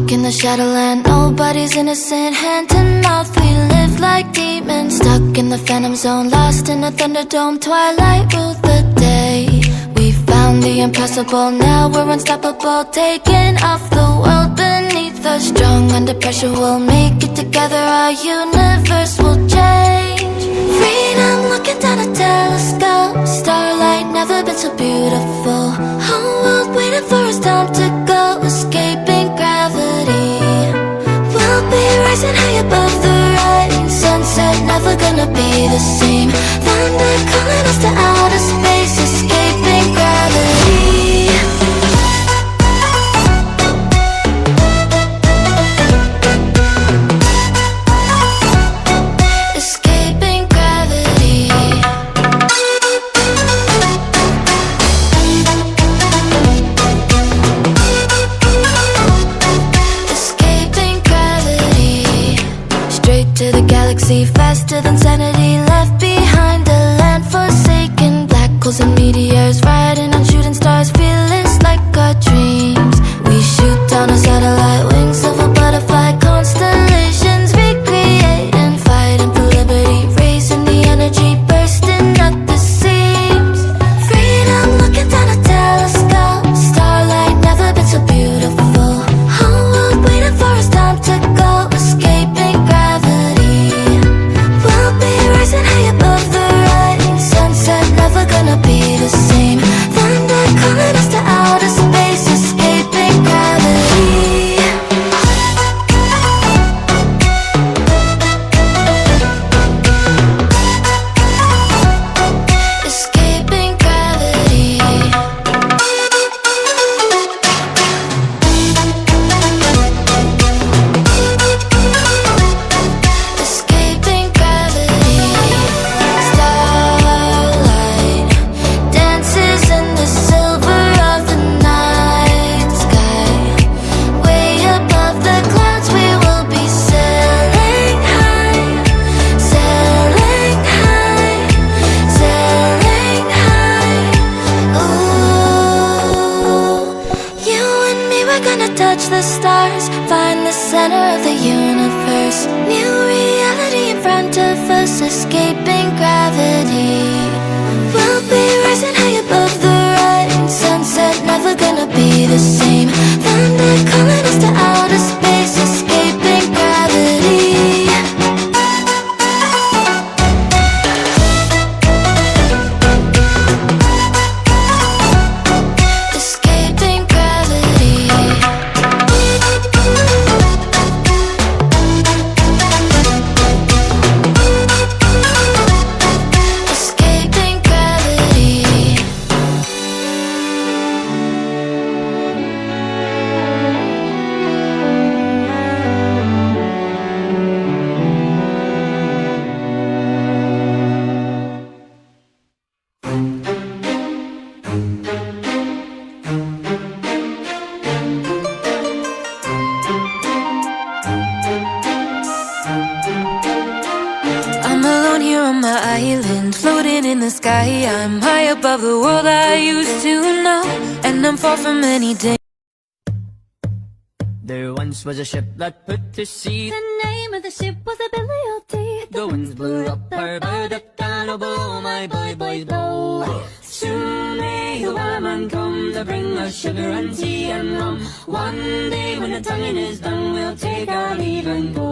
Stuck in the shadowland, nobody's innocent. Hand to mouth, we live like demons. Stuck in the phantom zone, lost in a thunderdome. Twilight ruled the day. We found the impossible, now we're unstoppable. Taking off the world beneath us. Strong under pressure, we'll make it together. Our universe will change. Freedom, looking down a telescope. Starlight, never been so beautiful. Whole world waiting for us, time to go. Escaping gravity. We'll be rising high above the rain. Sunset, never gonna be the same. Thunder calling us to outer space. Escaping gravity. Escaping gravity. Escaping gravity. Straight to the galaxy, faster than sanity. Left behind a land forsaken. Black holes and meteors, riding on shooting stars. Fearless like our dreams. We shoot down a satellite, wings of a butterfly. Constellations recreate and fighting for liberty. Raising the energy, bursting at the seams. Freedom, looking down a telescope. Starlight, never been so beautiful. Whole world waiting for us, time to go. Escaping gravity. We'll be rising high above the rain. Sunset, never gonna be the same. Thunder calling us to outer space. Escaping gravity. Escaping gravity. Escaping gravity. Starlight dances in the silver of the night sky. Way above the clouds, we will be sailing high. Sailing high. Sailing high. Ooh, you and me, we're gonna touch the stars. Find the center of the universe. New reality in front of us. Escaping gravity. We'll be rising high above the rain. Sunset, never gonna be the same. Thunder calling us to outer space. Escaping gravity. Escaping gravity. Escaping gravity. I'm alone here on my island, floating in the sky. I'm high above the world I used to know, and I'm far from any danger. There once was a ship that put to sea. The name of the ship was a Billy O.D. The winds blew up her bow, up down, oh blow, my boy, boys blow. Soon may the whaleman come to bring us sugar and tea and rum. One day when the tonguing is done, we'll take our leave and go.